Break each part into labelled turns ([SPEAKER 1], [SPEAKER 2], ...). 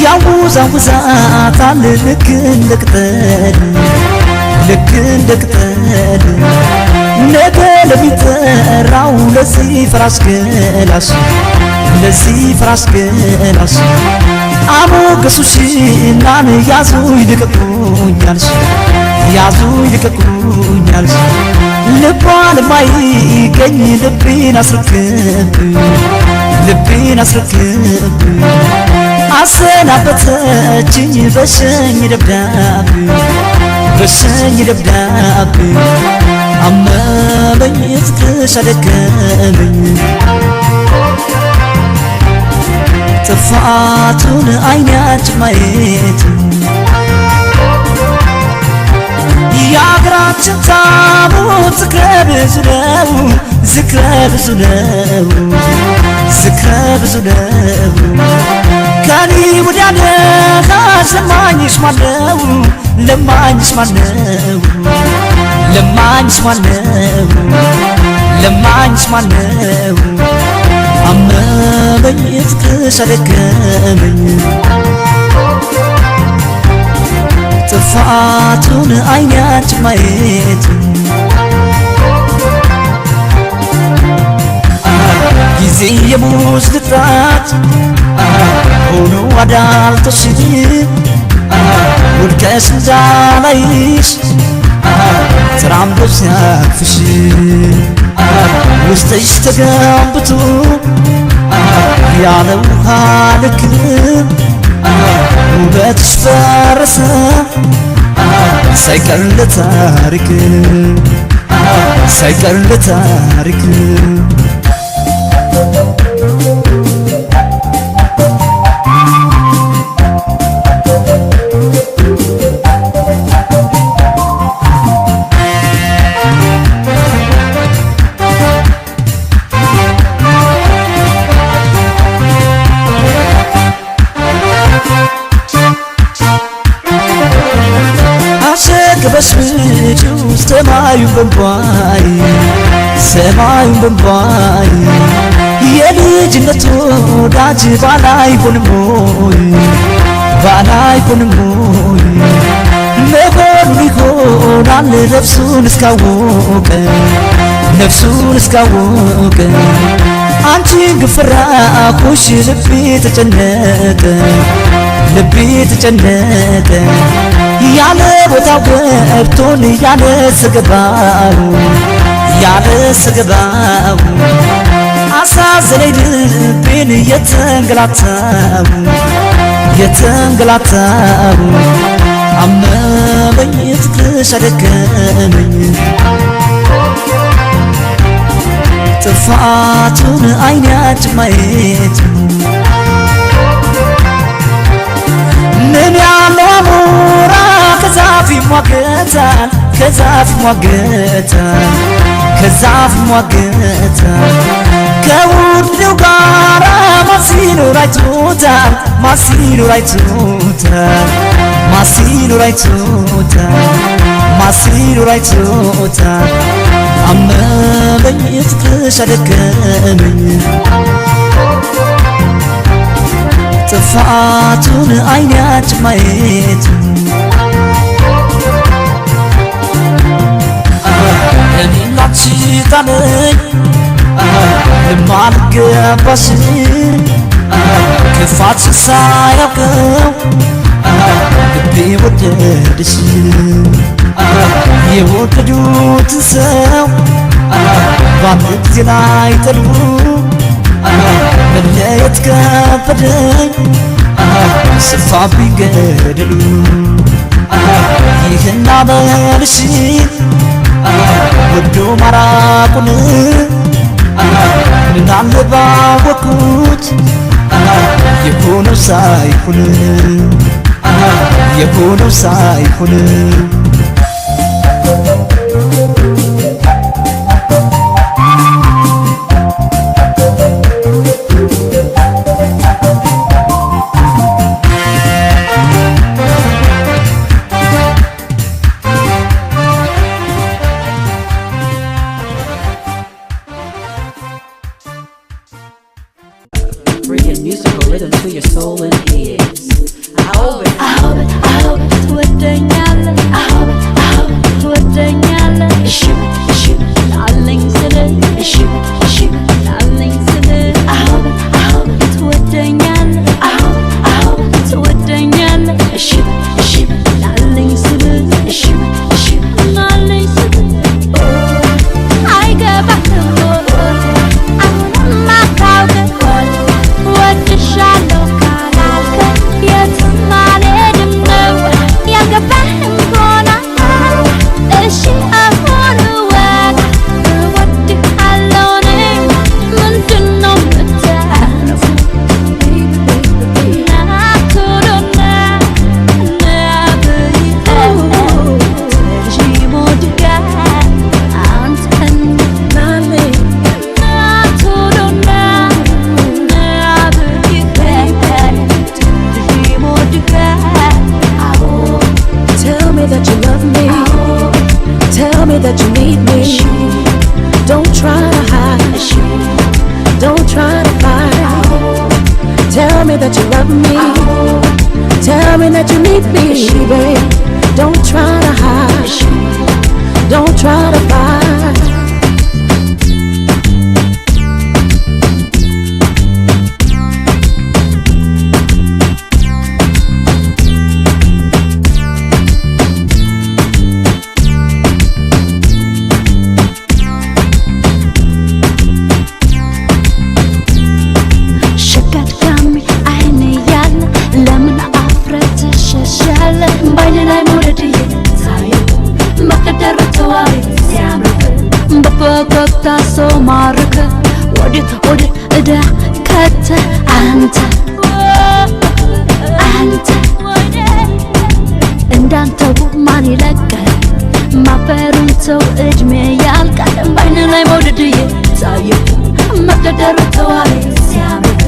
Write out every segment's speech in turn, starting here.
[SPEAKER 1] ያውዛውዛታል ልክ እንደ ቅጠል ልክ እንደ ቅጠል ነገ ለሚጠራው ለዚህ ፍራስ ገላሽ ለዚህ ፍራስ ገላሽ አሞገሱሽናን ያዙኝ ልቀቁኛልሽ ያዙኝ ልቀቁኛልሽ ልቧን ማይገኝ ልቤን አስረክብ ልቤን አስረክብ አሰናበተችኝ በሸኝ ደብዳቤ በሸኝ ደብዳቤ አመመኝ ፍቅርሽ አደከመኝ ጥፋቱን አይናችን ማየት የአገራችን ታቦት ዝክረ ብዙ ነው ዝክረ ብዙ ነው ዝክረ ብዙ ነው ከኔ ወዲያ ነሽ ለማኝሽ ማነው ለማኝሽ ማነው ለማኝሽ ማነው ለማኝሽ ማነው አመመኝ ፍቅርሽ አደከመኝ ጥፋቱን አይናችን ማየት ጊዜ የሙዝ ልጣት ሆኖ አዳልጦሽ ውድቀሽ እንዳላይሽ ተራምዶ ሲያቅፍሽ ውስጥሽ ተገንብቶ ያለ ውሃ ልክ ውበትሽ ፈረሰ ሳይቀር ለታሪክ ሳይቀር ለታሪክ በስምጪው ሰማዩን በንቧይ ሰማዩን በንቧይ የልጅነት ወዳጅ ባላይ ሆንሞይ ባላይ ሆንሞይ መሆኑ ይሆናል ነፍሱን እስካወቀ ነፍሱን እስካወቀ አንቺን ግፍራኩሽ ልቤ ተጨነቀ ልቤ ተጨነቀ ያለ ቦታው ገብቶን ያለ ስገባው ያለ ስገባው አሳዘነኝ ልቤን የተንገላታው የተንገላታው አመመኝ ፍቅርሽ አደከመኝ ጥፋቱን አይናችን ማየት ምን ያለው አሞራ ከዛፍ ይሟገታል ከዛፍ ይሟገታል ከዛፍ ይሟገታል ከውድው ጋራ ማሲኖር አይቶታል ማሲኖር አይቶታል ማሲኖር አይቶታል ማሲኖር አይቶታል አመመኝ ፍቅርሽ አደከመኝ ጥፋቱን አይናችን ማየት እኔና አንቺ ጣለኝ ለማልገባሽ ክፋትሽን ሳያውቀው ልቤ ወደደሽ የወደዱትን ሰው በአንድ ጊዜ ላይ ጠሉ መለየት ከበደኝ ስፋብኝ ገደሉ ይህን አመልሽ ወዶ ማራቁን ምናለ ባወቅኩት የሆነው ሳይሆን የሆነው ሳይሆን
[SPEAKER 2] free and musical rhythm to your soul and ears. I hope it.
[SPEAKER 3] ትወደኛለህ ትወደኛለህ አለኝ ስልህ አለኝ ስልህ ትወደኛለህ ትወደኛለህ አለኝ ስልህ አለኝ ስልህ አይገባህም አሁንም አታውቅም ወድሻለሁ ካላልከኝ የትም አልሄድም ነው ያገባህም ሆና እሺ አሁን ወቅ እወድሃለሁ እኔ ምንድነው የምታነው ናቶሎና ናብይህ አንተን ናቶሎና ናብይህ
[SPEAKER 4] Tell me that you love me. Tell me that you need me. Don't try to hide. Don't try to fight. Tell me that you love me. Tell me that you need me, babe. Don't try to hide. Don't try to fight.
[SPEAKER 3] ሸቀጥቃሚ አይኔ ያለ ለምን አፍረህ ትሸሻለህ ባይኔ ላይ መውደድዬ ሳየው መቅደር ተዋይ ሲያምርህ በፈገግታ ሰው ማርከህ ወዴት እዳ ከተህ አንተ እንዳንተው ማን ይለቀህ ማፈሩን ሰው እድሜ ያልቃል ባይኔ ላይ መውደድዬ ሳየው መቅደር ተዋይ ሲያምርህ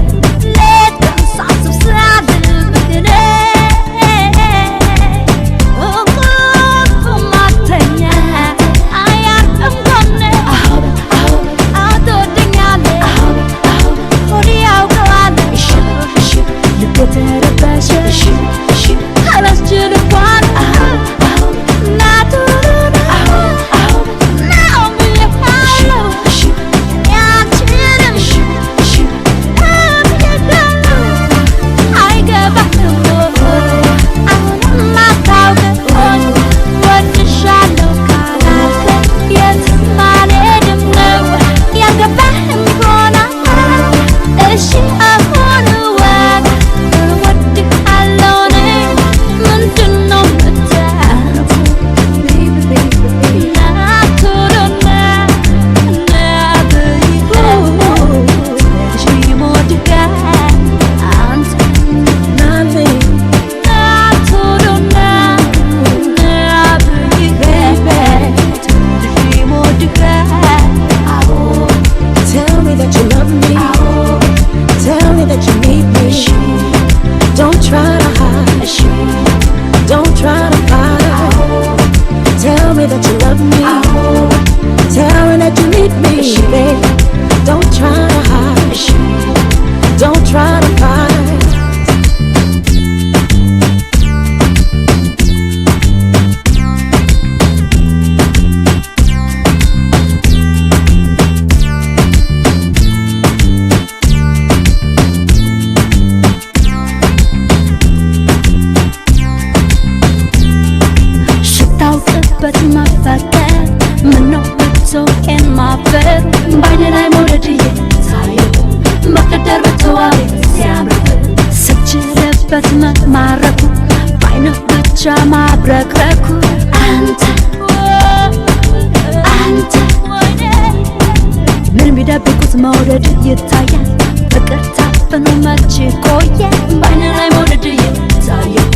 [SPEAKER 3] መውደድ ይታያል ፍቅር ታፍኖ መች ቆየ ባይኔ ላይ መውደድ ይታያል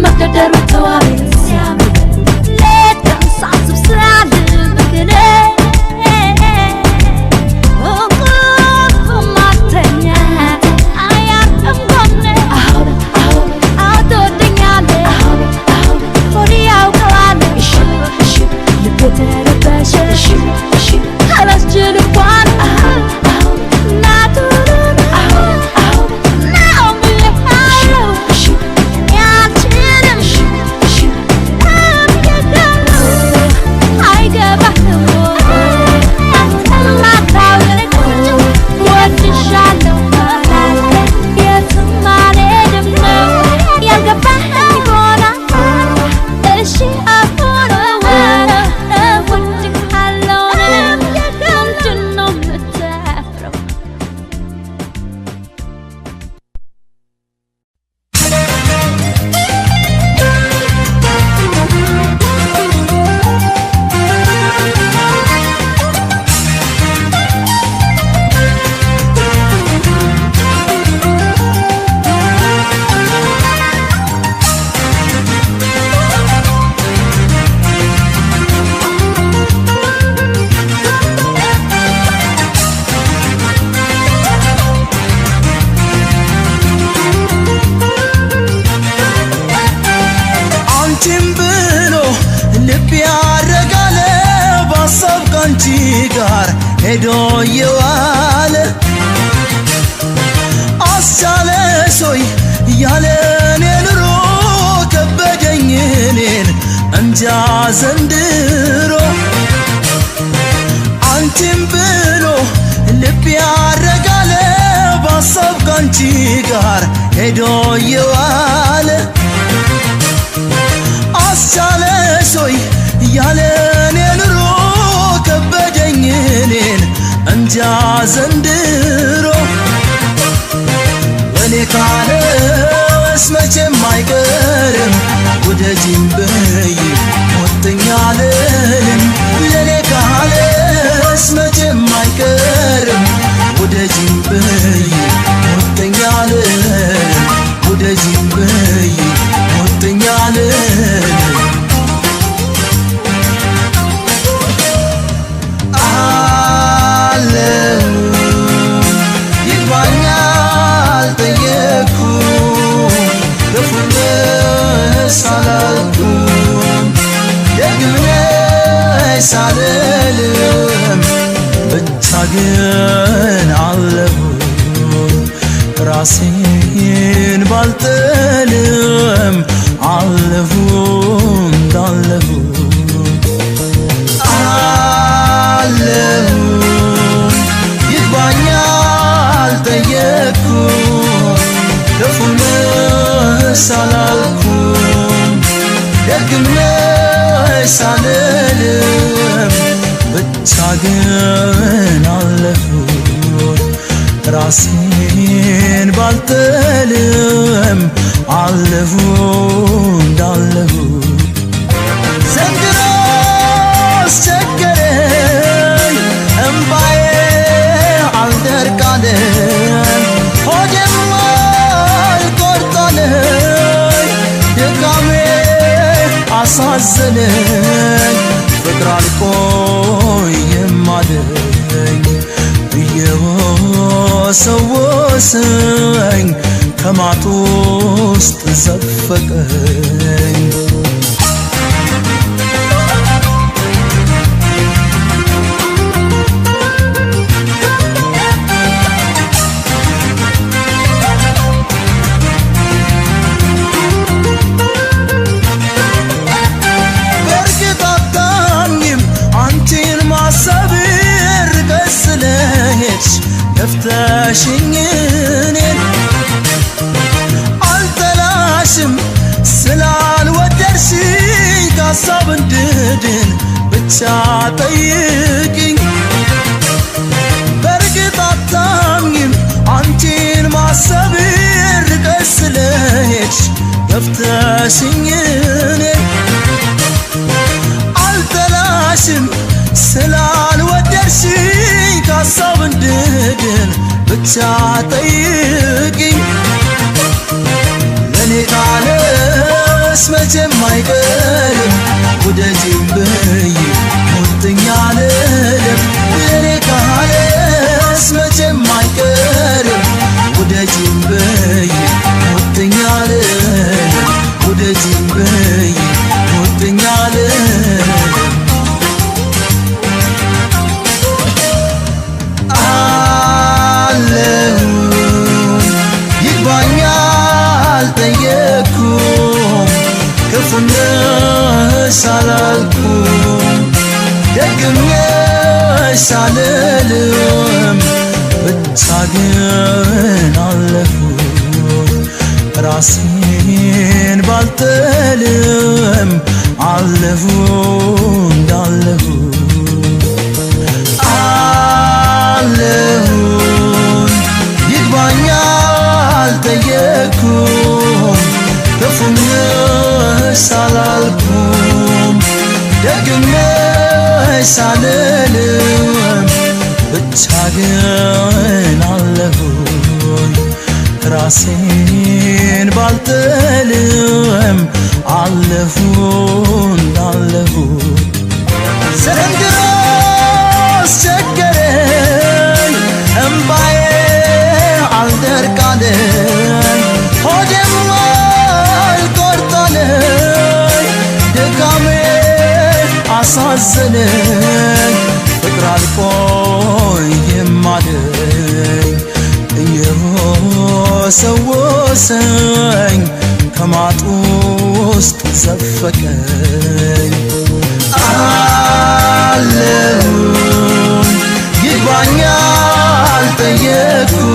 [SPEAKER 3] መቅደር ተዋይ ሲያምር ሌት ሳስብ ስላልብህ
[SPEAKER 1] ካንቺ ጋር ሄዶ የዋለ አስቻለሽ ሆይ ያለኔ ኑሮ ከበደኝ እኔን እንጃ ዘንድሮ አንቺን ብሎ ልብ ያረጋለ ባሰብ ካንቺ ጋር ሄዶ የዋለ አስቻለሽ ሆይ ያለኔ ኑሮ ከበደኝ እኔን እንጃ ዘንድሮ እኔ ካለሽ መቼም አይቀርም ውደጂኝ በይ ሞተኛ አልልም ለኔ ካለሽ መቼም አይቀርም ውደጂኝ በይ ሞተኛ አልልም ውደጂኝ በይ ሞተኛ አልልም ሳልልም ብቻ ግን አለሁ ራሴን ባልጥልም አለሁ እንዳለሁ አለሁ ይግባኝ አልጠየቅኩም ክፉንስ አላልኩም ደግሜሽ ሳልልም ብቻ ግን አለሁ ራሴን ባልጥልም አለሁ እንዳለሁ ዘንድሮ አስቸገረኝ እምባዬ አልደርቃለኝ ሆዴም አልቆርጣለኝ ድካሜ አሳዘነኝ ፍቅር አልቆይም አለኝ እየወሰወሰኝ ከማጡ ውስጥ ዘፈቀኝ ገፍተሽኝ እኔን አልጠላሽም ስላልወደድሽኝ ከሀሳብ እንድድን ብቻ ጠይቂኝ በእርግጥ አታምኝም አንቺን ማሰብ ርቀሽ ስለሄድሽ ገፍተሽኝ እኔን አልጠላሽም ስላልወደድሽኝ ከሀሳብ እንድድን ብቻ ጠይቂኝ ለኔ ካለሽ መቼም አይቀርም ውደጂኝ በይ ሞተኛ አልልም ለኔ ካለሽ መቼም አይቀርም ውደጂኝ በይ ሞተኛ አልልም ውደጂኝ በይ ሞተኛ አልልም ይግባኝ አልጠየቅኩም ክፉንስ አላልኩም ደግሜሽ ሳልልም ብቻ ግን አለሁ ራሴን ባልጥልም አለሁ እንዳለሁ ይግባኝ አልጠየቅኩም ክፉንስ አላልኩም ደግሜሽ ሳልልም ብቻ ግን አለሁ ራሴን ባልጥልም አለሁ እንዳለሁ ዘንድሮ አስቸገረኝ እምባዬ አልደርቃለኝ ሆዴም አልቆርጣለኝ ድካሜ አሳዘነኝ ፍቅር ወሰወሰኝ ከማጡ ውስጥ ዘፈቀኝ አለሁኝ ይግባኝ አልጠየኩም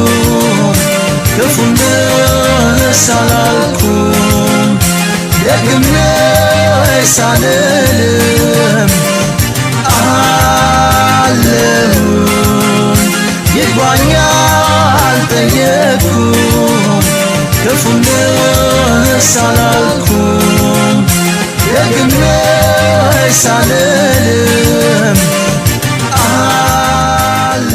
[SPEAKER 1] ክፉን ደስ አላልኩም ደግም ነሽ አልልም አለሁኝ ይግባኝ አልጠየኩም ክፉን ደስ አላልኩም ደግም ነሽ አልልም አለሁኝ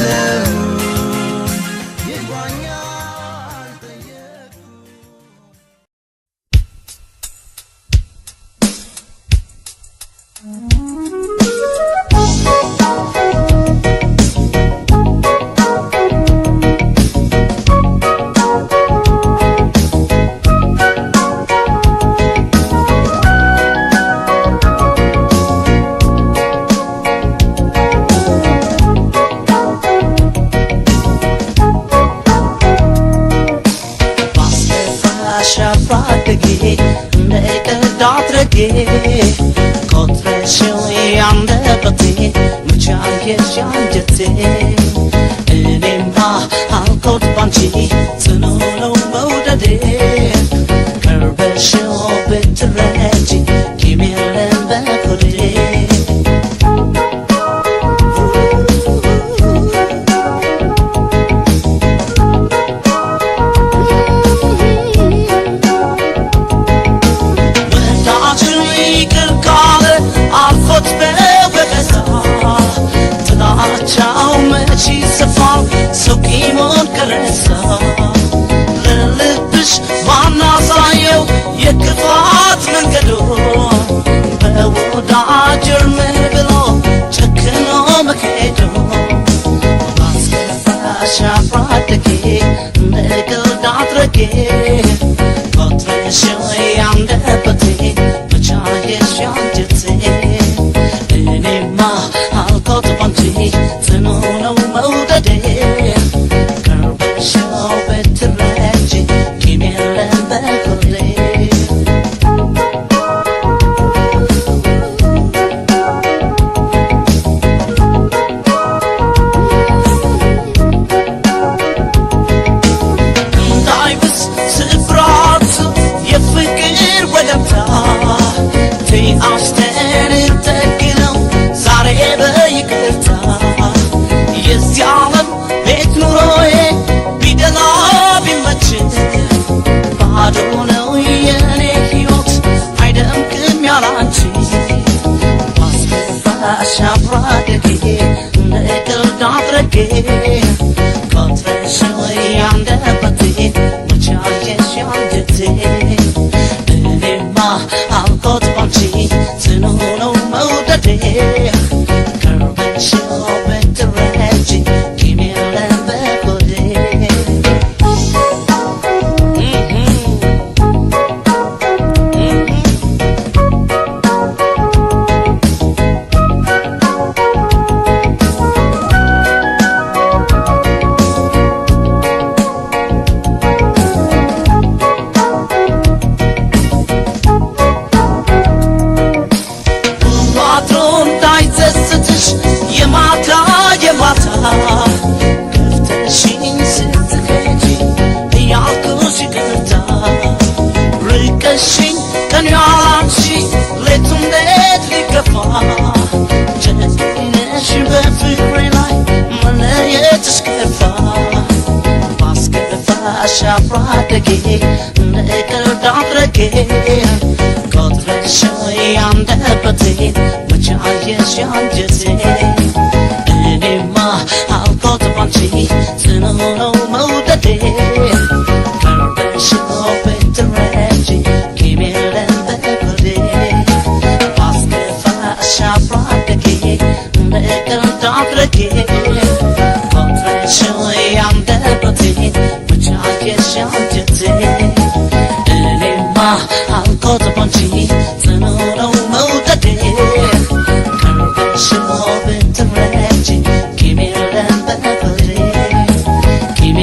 [SPEAKER 1] ይግባኝ አልጠየኩም
[SPEAKER 5] እኔማ አልኮት ባንቺ ጽኑ ነው መውደዴ ቀርበሽው ብትረጂ ቂም የለም በሆዴ ወዳጅን ይቅር ካለ አልፎት በወቀሳ ጥላቻው መች ይሰፋል ሰው ቂሙን ከረሳ ለልብሽ ማናሳየው የክፋት መንገዱ በወዳጅ እርም ብሎ ጨክኖ መሄዱ ማስከፋሽ አፍራደጌ ንግድ አድረጌ ቆጥረሽው ያንደበቴ መቻየሽ አንጀቴ እኔማ አልኮት ባንቺ ጽኑ ነው መውደዴ ቀርበሽው ብትረጂ ቂም የለም በሆዴ እንዳይብስ ስብራት የፍቅር ወለምታ ተይ አስተንን ጠግነው ዛሬ በይቅርታ የዚህ ዓለም ቤት ኑሮዬ ቢደላ ቢመች ባዶ ነው የኔ ሕይወት አይደምቅም ያላንቺ ማስከፋሽ አፍራደጌ ንግድ አድረጌ ቆጥረሽው ያንደበቴ መቻየሽ አንጀቴ እኔማ አልኮት ባንቺ ጽኑ ነው መውደዴ ቀርበሽው ብትረጂ ቂም የለም በሆዴ አድሮ እንዳይጸጽትሽ የማታ የማታ ገፍተሽኝ ስትሄጂ እያልኩሽ ይቅርታ ርቀሽኝ ከኔ ያላንቺ ሌቱም ሌት ሊከፋ ጨክነሽ በፍቅሬ ላይ መለየትሽ ከፋ ማስከፋሽ አፍራደጌ ንግድ አድረጌ ቆጥረሽው ያንደበቴ መቻየሽ አንጀቴ እኔማ አልኮት ባንቺ ጽኑ ነው መውደዴ ቀርበሽው ብትረጂ ቂም የለም በሆዴ ማስከፋሽ አፍራደጌ ንግድ አድረጌ ቆጥረሽው ያንደበቴ መቻየሽ አንጀቴ እኔማ አልኮት ባንቺ ጽኑ ነው መውደዴ ቀርበሽው ብትረጂ ቂም የለም በሆዴ ቂም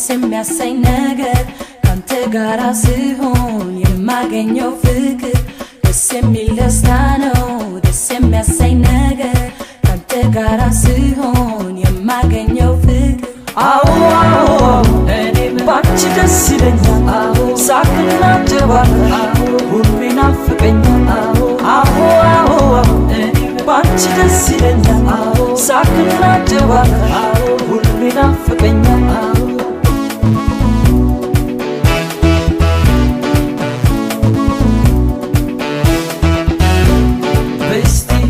[SPEAKER 4] የሚያሰኝ ነገር ካንተ ጋር ሲሆን የማገኘው ፍቅር ደስ የሚል ደስታ ነው ደስ የሚያሰኝ ነገር ካንተ ጋር ሲሆን የማገኘው ፍቅር
[SPEAKER 6] አዎ እኔም ባንቺ ደስ ይለኛል ሳቅና ጨዋታ ሁሉ ይናፍቀኛል አዎ እኔም ባንቺ ደስ ይለኛል ሳቅና ጨዋታ ሁሉ ይናፍቀኛል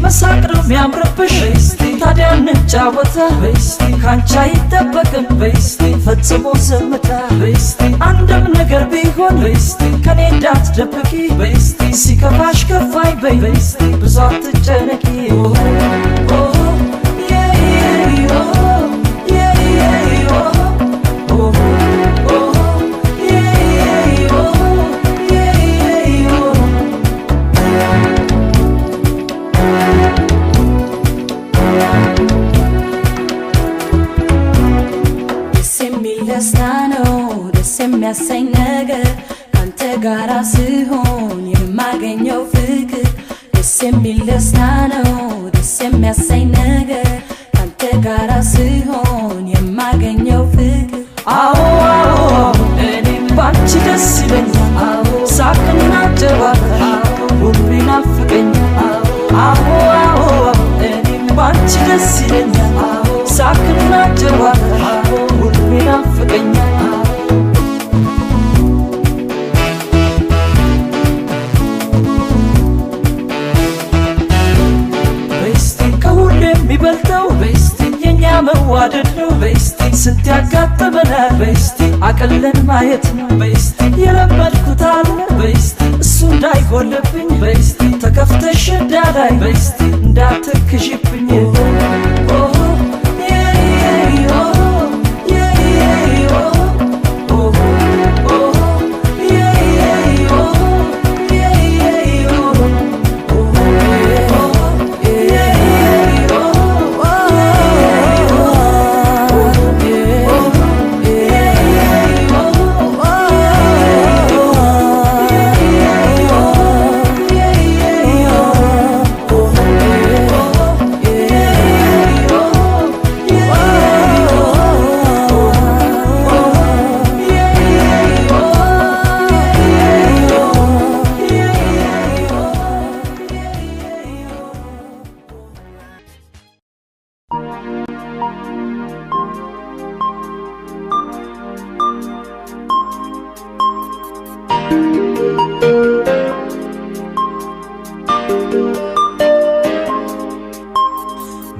[SPEAKER 6] መሳቅ ነው የሚያምርብሽ ታዲያ እንጫወታ ካንቺ አይጠበቅም ፈጽሞ ዝምታ አንድም ነገር ቢሆን ከኔ እንዳትደብቂ ሲከፋሽ ከፋይ በይ ብዙ አትጨነቂ
[SPEAKER 4] ደስታ ነው ደስ የሚያሰኝ ነገር ካንተ ጋር ሲሆን የማገኘው ፍቅር ደስ የሚል ደስታ ነው ደስ የሚያሰኝ ነገር ካንተ ጋር ሲሆን የማገኘው ፍቅር
[SPEAKER 6] አዎ እኔም ባንቺ ደስ ይለኛል ሳቅና ጨዋታ ሁሉ ይናፍቀኛል አዎ እኔም ባንቺ ደስ ይለኛል ሳቅና ጨዋታ ሁሉ ይናፍቀኛል ከሁሉ የሚበልጠው የኛ መዋደድ ነው ስንት ያጋጠመናል አቅለን ማየት ነው የለመድኩት አለ እሱ እንዳይጎልብኝ ተከፍተሽ እንዳላይ እንዳትክሽብኝ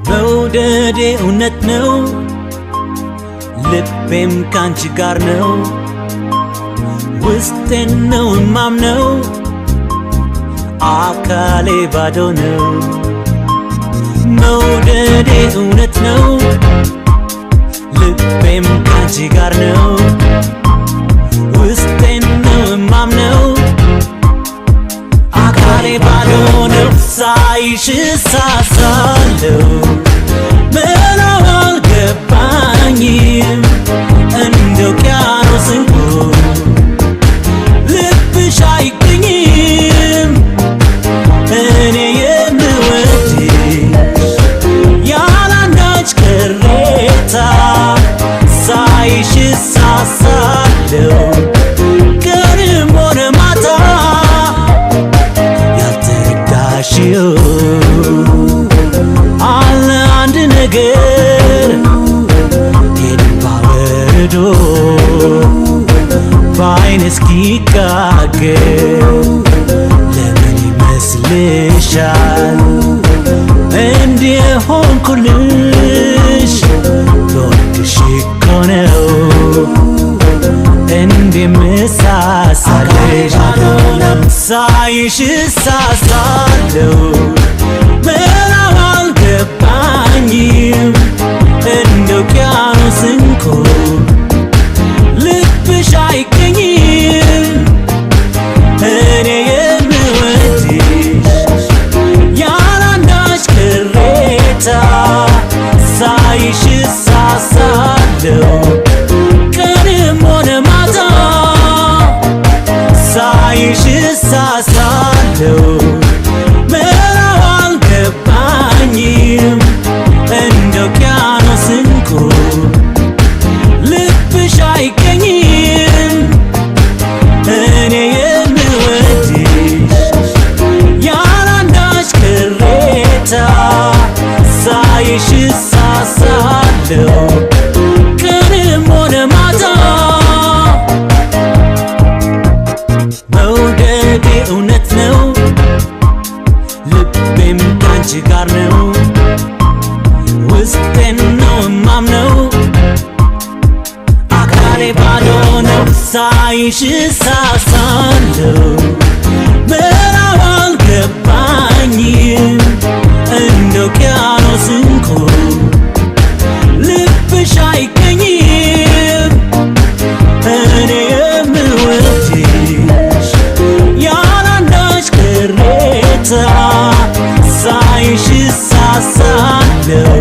[SPEAKER 1] መውደዴ እውነት ነው ልቤም ካንቺ ጋር ነው ውስጤን ነው ማምነው አካሌ ባዶ ነው መውደዴ እውነት ነው ልቤም ካንቺ ጋር ነው ውስጤን ነው ማምነው አካሌ ባዶ ነው ሳይሽ ሳሳለው መላው አልገባኝም እንደ ውቅያኖስ እንቁ ልብሽ አይገኝም እኔ የምወድሽ ያላንዳች ቅሬታ ሳይሽ ሳሳለው ቀንም ሆነ ማታ ያልተረዳሽው አለ አንድ ነገር የልባ ወርዶ በዓይን እስኪጋገር ለምን ይመስልሻል እንዲህ ሆንኩልሽ ልወድሽ እኮ ነው እንዲህ ምሳሳልሽ ሳይሽ ሳሳለው መላው አልገባኝም ሳሳለው ቀንም ሆነ ማታ ሳይሽ ሳሳለው ምዕራብ አልገባኝም እንደ ውቅያኖስ እንቁ ልብሽ አይገኝም እኔ የምወድሽ ያላንዳች ቅሬታ ሳይሽ ሳሳለው ቀንም ሆነ ማታ መውደዴ እውነት ነው ልቤም ካንቺ ጋር ነው ውስጤን ነው እማምነው አካሌ ባዶ ነው ሳይሽ ሳሳለው ምዕራብ አልገባኝም እንደ ውቅያኖስ እንቁ ልብሽ አይገኝም እኔ የምወድሽ ያላንዳች ቅሬታ ሳይሽ ሳሳለው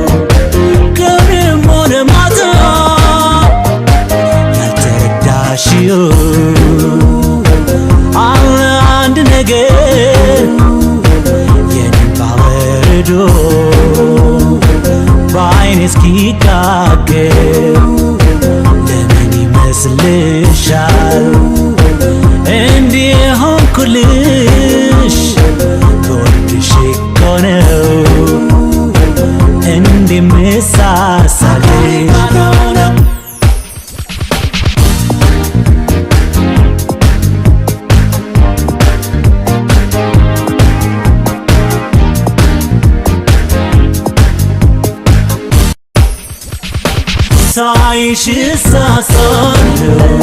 [SPEAKER 1] ቀንም ሆነ ማታ ያልተረዳሽው አለ አንድ ነገር የኔን ባበረዶ በዓይኔ እስኪጋገር ለምን ይመስልሻል እንዲህ ሆንኩልሽ በወድሽ እኮ ነው እንዲህ ምሳሳልሽ ሳይሽ ሳሳለው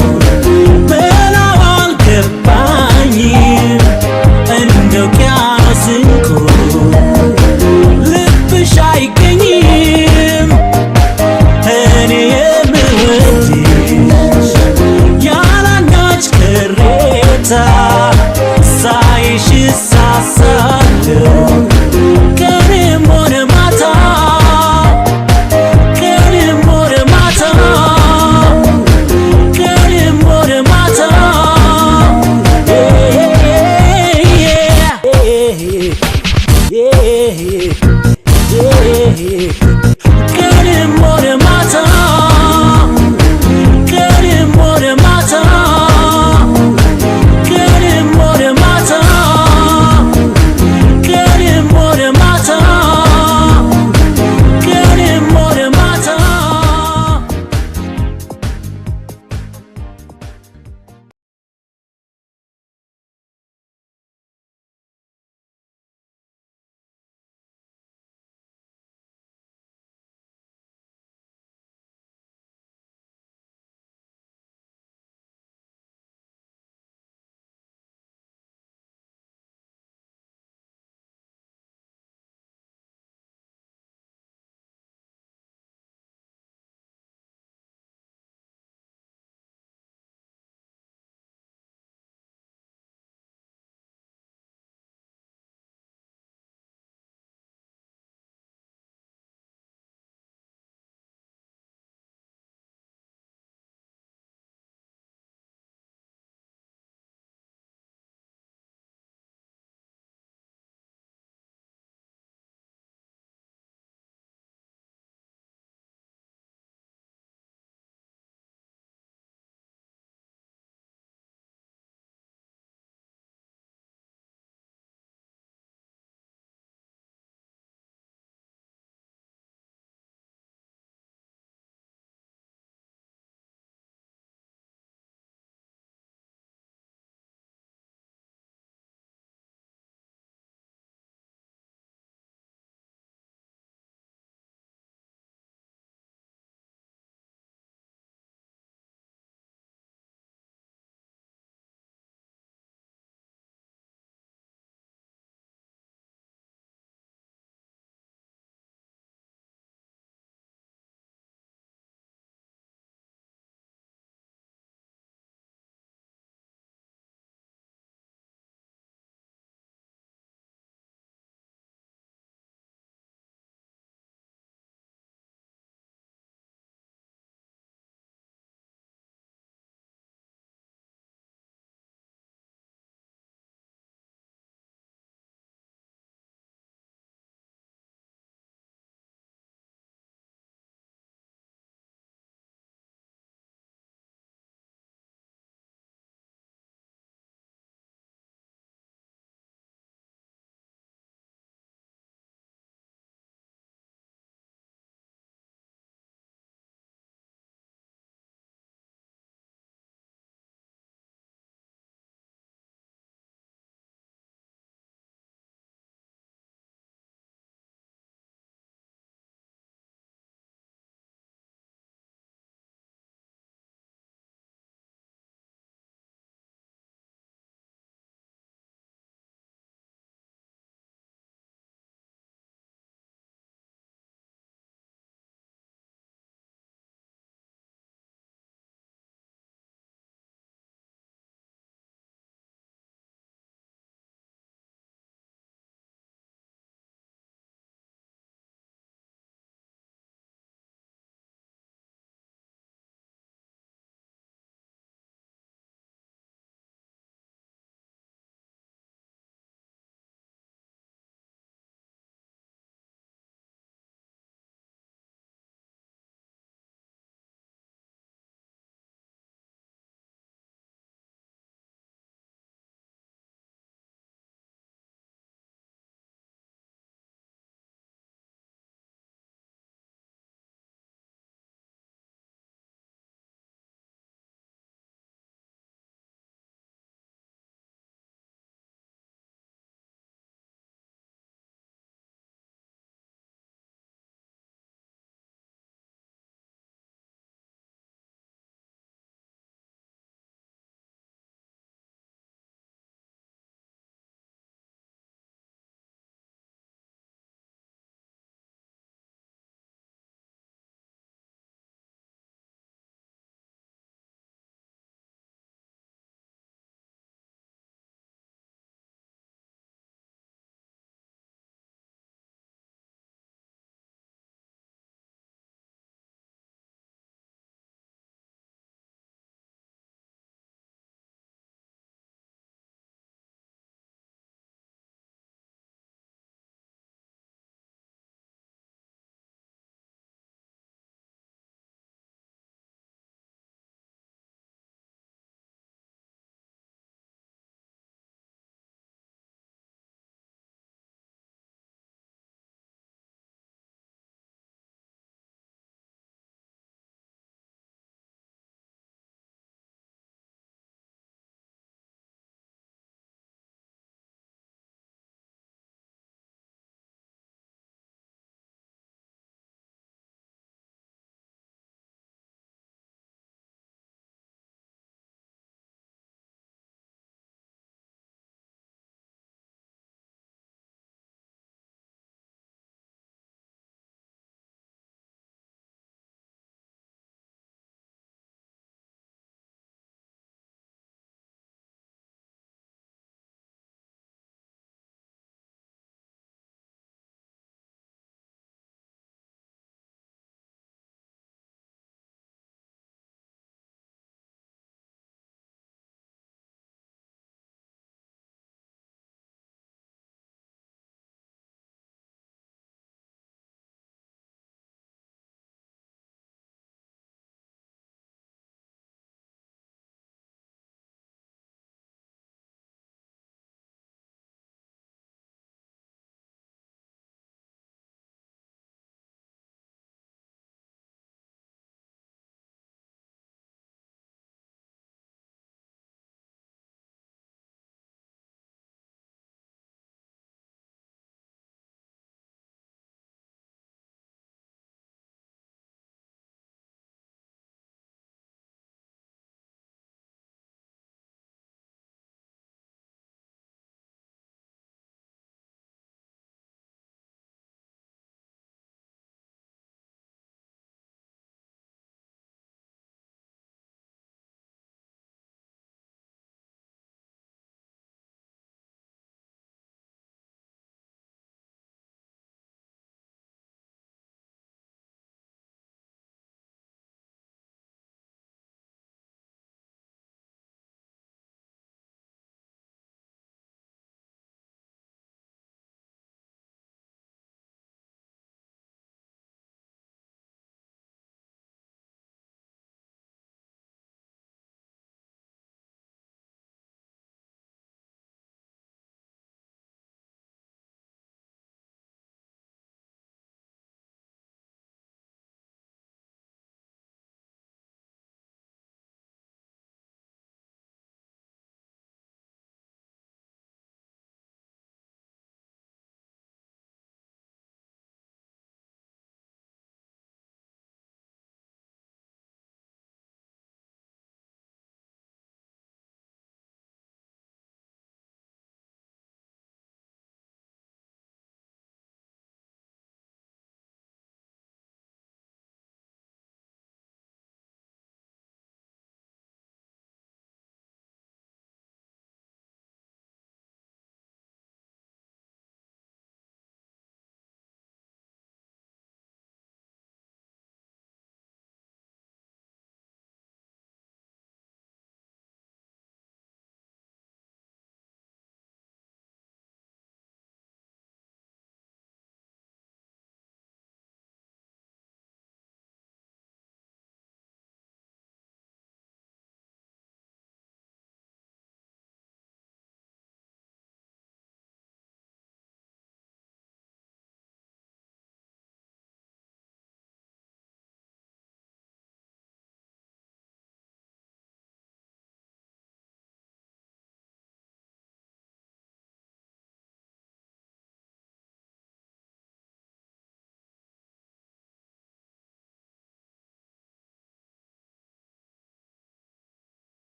[SPEAKER 1] ምዕራብ አልገባኝም እንደ ውቅያኖስ እንቁ ልብሽ አይገኝም